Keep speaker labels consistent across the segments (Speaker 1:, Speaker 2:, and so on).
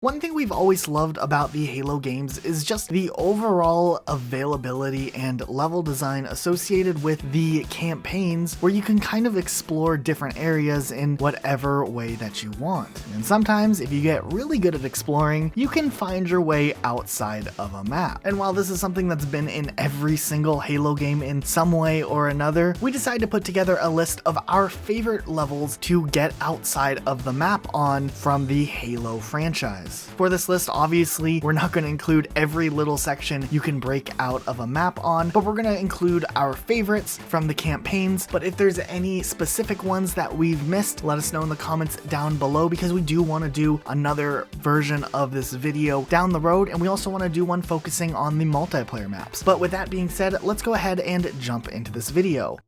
Speaker 1: One thing we've always loved about the Halo games is just the overall availability and level design associated with the campaigns, where you can kind of explore different areas in whatever way that you want. And sometimes, if you get really good at exploring, you can find your way outside of a map. And while this is something that's been in every single Halo game in some way or another, we decided to put together a list of our favorite levels to get outside of the map on from the Halo franchise. For this list, obviously, we're not going to include every little section you can break out of a map on, but we're going to include our favorites from the campaigns. But if there's any specific ones that we've missed, let us know in the comments down below, because we do want to do another version of this video down the road, and we also want to do one focusing on the multiplayer maps. But with that being said, let's go ahead and jump into this video.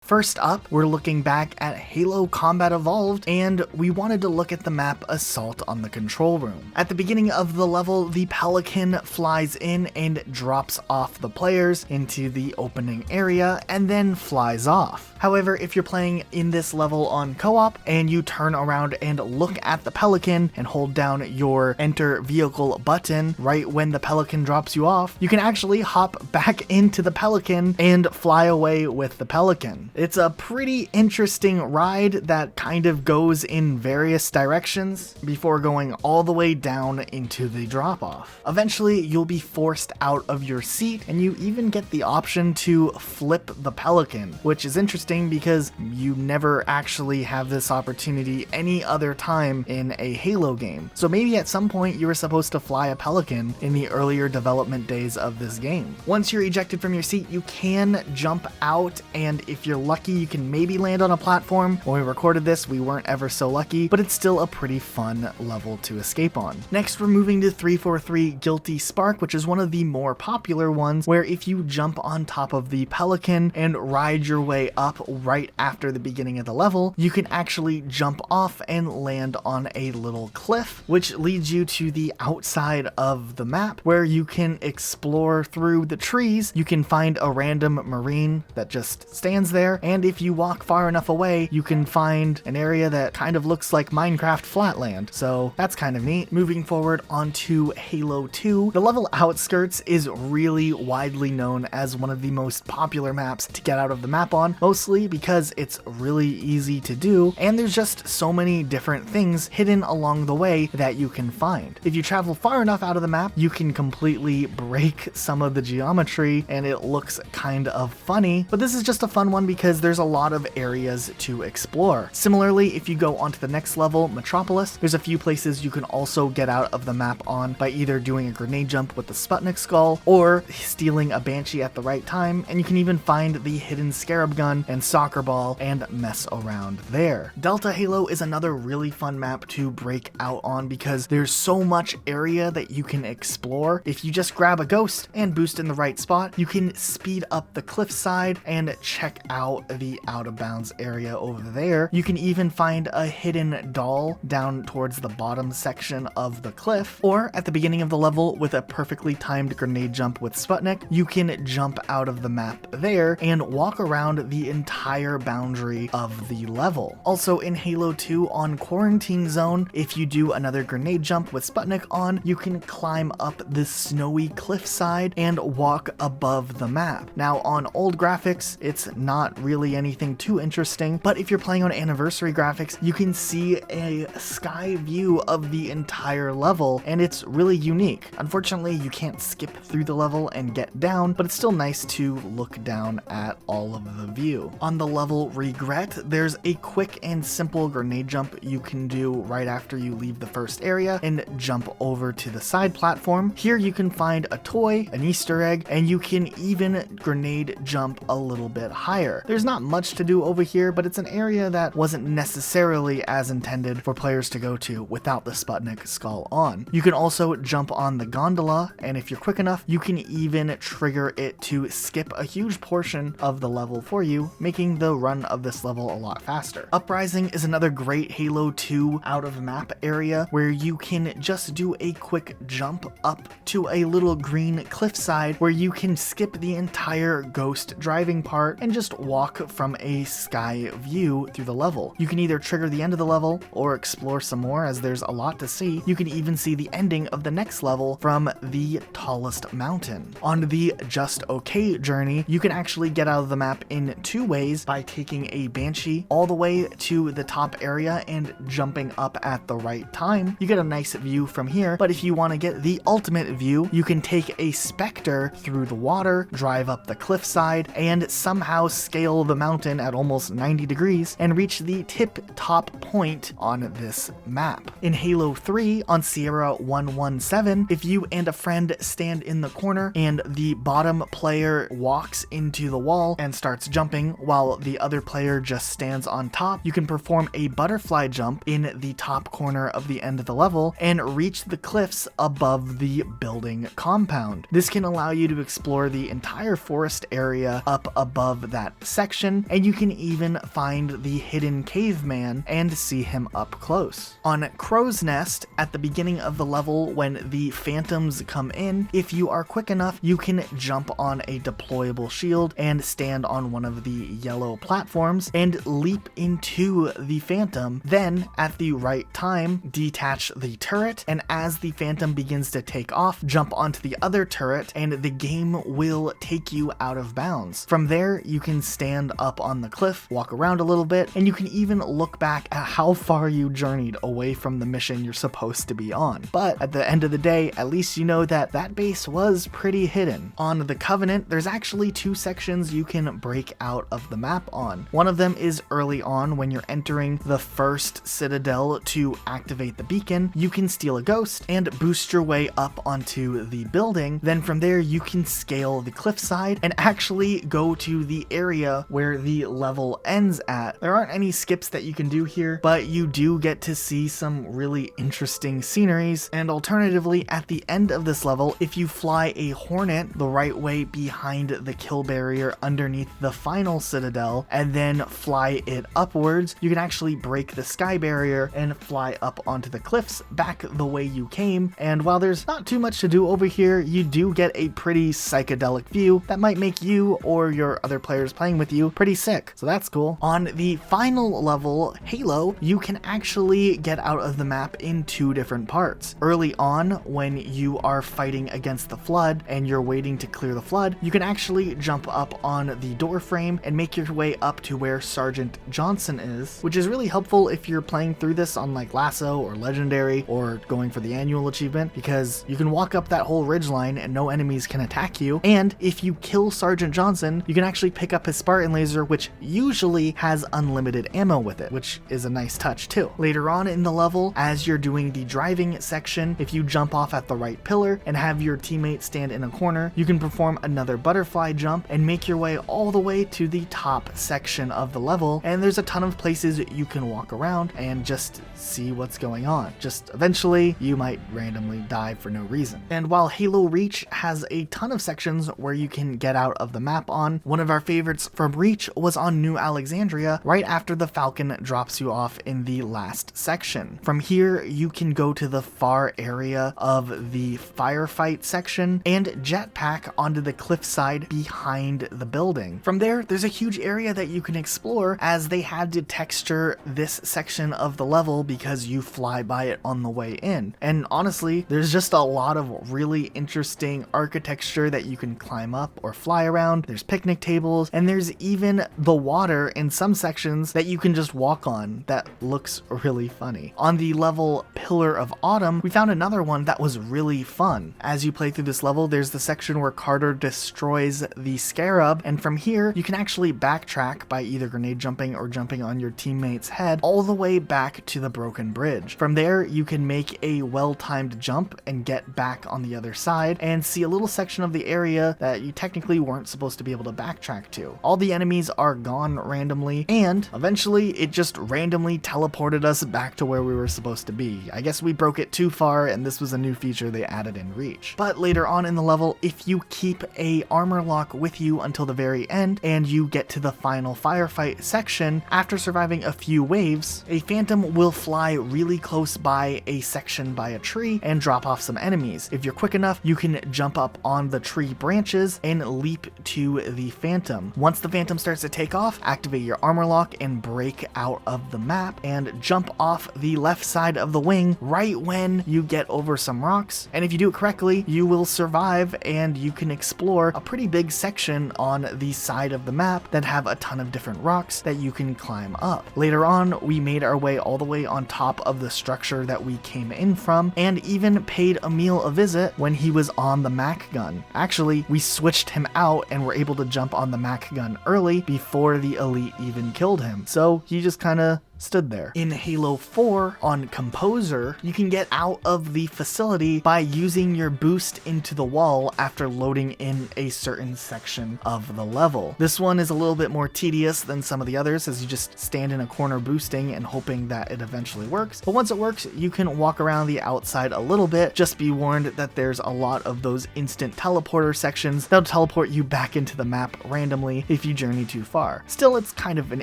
Speaker 1: First up, we're looking back at Halo Combat Evolved, and we wanted to look at the map Assault on the Control Room. At the beginning of the level, the Pelican flies in and drops off the players into the opening area and then flies off. However, if you're playing in this level on co-op and you turn around and look at the Pelican and hold down your Enter Vehicle button right when the Pelican drops you off, you can actually hop back into the Pelican and fly away with the Pelican. It's a pretty interesting ride that kind of goes in various directions before going all the way down into the drop-off. Eventually, you'll be forced out of your seat, and you even get the option to flip the Pelican, which is interesting because you never actually have this opportunity any other time in a Halo game. So maybe at some point you were supposed to fly a Pelican in the earlier development days of this game. Once you're ejected from your seat, you can jump out, and if you're lucky, you can maybe land on a platform. When we recorded this, we weren't ever so lucky, but it's still a pretty fun level to escape on. Next, we're moving to 343 Guilty Spark, which is one of the more popular ones, where if you jump on top of the Pelican and ride your way up right after the beginning of the level, you can actually jump off and land on a little cliff, which leads you to the outside of the map, where you can explore through the trees. You can find a random marine that just stands there, and if you walk far enough away, you can find an area that kind of looks like Minecraft Flatland, so that's kind of neat. Moving forward onto Halo 2, the level Outskirts is really widely known as one of the most popular maps to get out of the map on, mostly because it's really easy to do, and there's just so many different things hidden along the way that you can find. If you travel far enough out of the map, you can completely break some of the geometry, and it looks kind of funny, but this is just a fun one because there's a lot of areas to explore. Similarly, if you go onto the next level, Metropolis, there's a few places you can also get out of the map on by either doing a grenade jump with the Sputnik skull or stealing a Banshee at the right time, and you can even find the hidden Scarab gun and soccer ball and mess around there. Delta Halo is another really fun map to break out on because there's so much area that you can explore. If you just grab a ghost and boost in the right spot, you can speed up the cliffside and check out the out of bounds area over there. You can even find a hidden doll down towards the bottom section of the cliff, or at the beginning of the level with a perfectly timed grenade jump with Sputnik, you can jump out of the map there and walk around the entire boundary of the level. Also in Halo 2 on Quarantine Zone, if you do another grenade jump with Sputnik on, you can climb up this snowy cliffside and walk above the map. Now on old graphics, it's not really anything too interesting, but if you're playing on anniversary graphics, you can see a sky view of the entire level, and it's really unique. Unfortunately, you can't skip through the level and get down, but it's still nice to look down at all of the view. On the level Regret, there's a quick and simple grenade jump you can do right after you leave the first area and jump over to the side platform. Here you can find a toy, an Easter egg, and you can even grenade jump a little bit higher. There's not much to do over here, but it's an area that wasn't necessarily as intended for players to go to without the Sputnik skull on. You can also jump on the gondola, and if you're quick enough, you can even trigger it to skip a huge portion of the level for you, making the run of this level a lot faster. Uprising is another great Halo 2 out of map area where you can just do a quick jump up to a little green cliffside where you can skip the entire ghost driving part and just walk walk from a sky view through the level. You can either trigger the end of the level or explore some more, as there's a lot to see. You can even see the ending of the next level from the tallest mountain. On the Just Okay journey, you can actually get out of the map in two ways: by taking a Banshee all the way to the top area and jumping up at the right time. You get a nice view from here, but if you want to get the ultimate view, you can take a Spectre through the water, drive up the cliffside, and somehow scale the mountain at almost 90 degrees and reach the tip-top point on this map. In Halo 3 on Sierra 117, if you and a friend stand in the corner and the bottom player walks into the wall and starts jumping while the other player just stands on top, you can perform a butterfly jump in the top corner of the end of the level and reach the cliffs above the building compound. This can allow you to explore the entire forest area up above that section, and you can even find the hidden caveman and see him up close. On Crow's Nest, at the beginning of the level when the phantoms come in, if you are quick enough, you can jump on a deployable shield and stand on one of the yellow platforms and leap into the phantom. Then, at the right time, detach the turret, and as the phantom begins to take off, jump onto the other turret, and the game will take you out of bounds. From there, you can stand up on the cliff, walk around a little bit, and you can even look back at how far you journeyed away from the mission you're supposed to be on. But at the end of the day, at least you know that that base was pretty hidden. On the Covenant, there's actually two sections you can break out of the map on. One of them is early on when you're entering the first citadel to activate the beacon. You can steal a ghost and boost your way up onto the building. Then from there, you can scale the cliffside and actually go to the area where the level ends at. There aren't any skips that you can do here, but you do get to see some really interesting sceneries. And alternatively, at the end of this level, if you fly a Hornet the right way behind the kill barrier underneath the final citadel and then fly it upwards, you can actually break the sky barrier and fly up onto the cliffs back the way you came. And while there's not too much to do over here, you do get a pretty psychedelic view that might make you or your other players playing with you pretty sick. So that's cool. On the final level, Halo, you can actually get out of the map in two different parts. Early on, when you are fighting against the flood and you're waiting to clear the flood, you can actually jump up on the door frame and make your way up to where Sergeant Johnson is, which is really helpful if you're playing through this on like Lasso or Legendary or going for the annual achievement, because you can walk up that whole ridgeline and no enemies can attack you. And if you kill Sergeant Johnson, you can actually pick up his Spartan laser, which usually has unlimited ammo with it, which is a nice touch too. Later on in the level, as you're doing the driving section, if you jump off at the right pillar and have your teammate stand in a corner, you can perform another butterfly jump and make your way all the way to the top section of the level. And there's a ton of places you can walk around and just see what's going on. Just eventually, you might randomly die for no reason. And while Halo Reach has a ton of sections where you can get out of the map on, one of our favorites from Reach was on New Alexandria, right after the Falcon drops you off in the last section. From here, you can go to the far area of the firefight section and jetpack onto the cliffside behind the building. From there, there's a huge area that you can explore, as they had to texture this section of the level because you fly by it on the way in. And honestly, there's just a lot of really interesting architecture that you can climb up or fly around. There's picnic tables, and there's even the water in some sections that you can just walk on that looks really funny. On the level Pillar of Autumn, we found another one that was really fun. As you play through this level, there's the section where Carter destroys the Scarab, and from here, you can actually backtrack by either grenade jumping or jumping on your teammate's head all the way back to the broken bridge. From there, you can make a well-timed jump and get back on the other side and see a little section of the area that you technically weren't supposed to be able to backtrack to. All the enemies are gone randomly, and eventually it just randomly teleported us back to where we were supposed to be. I guess we broke it too far, and this was a new feature they added in Reach. But later on in the level, if you keep a armor lock with you until the very end and you get to the final firefight section, after surviving a few waves, a phantom will fly really close by a section by a tree and drop off some enemies. If you're quick enough, you can jump up on the tree branches and leap to the phantom. Once the the Phantom starts to take off, activate your armor lock and break out of the map and jump off the left side of the wing right when you get over some rocks. And if you do it correctly, you will survive and you can explore a pretty big section on the side of the map that have a ton of different rocks that you can climb up. Later on, we made our way all the way on top of the structure that we came in from and even paid Emil a visit when he was on the Mac gun. Actually, we switched him out and were able to jump on the Mac gun early before the elite even killed him. So he just kind of stood there. In Halo 4 on Composer, you can get out of the facility by using your boost into the wall after loading in a certain section of the level. This one is a little bit more tedious than some of the others, as you just stand in a corner boosting and hoping that it eventually works. But once it works, you can walk around the outside a little bit. Just be warned that there's a lot of those instant teleporter sections that'll teleport you back into the map randomly if you journey too far. Still, it's kind of an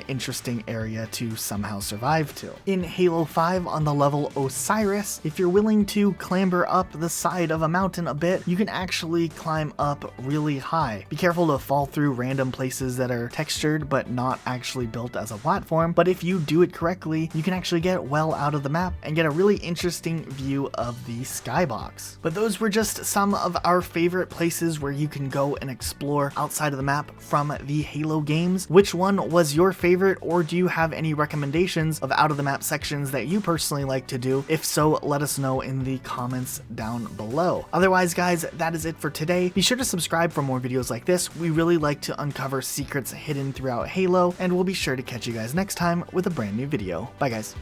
Speaker 1: interesting area to somehow survive to. In Halo 5 on the level Osiris, if you're willing to clamber up the side of a mountain a bit, you can actually climb up really high. Be careful to fall through random places that are textured but not actually built as a platform, but if you do it correctly, you can actually get well out of the map and get a really interesting view of the skybox. But those were just some of our favorite places where you can go and explore outside of the map from the Halo games. Which one was your favorite, or do you have any recommendations of out of the map sections that you personally like to do? If so, let us know in the comments down below. Otherwise, guys, that is it for today. Be sure to subscribe for more videos like this. We really like to uncover secrets hidden throughout Halo, and we'll be sure to catch you guys next time with a brand new video. Bye, guys.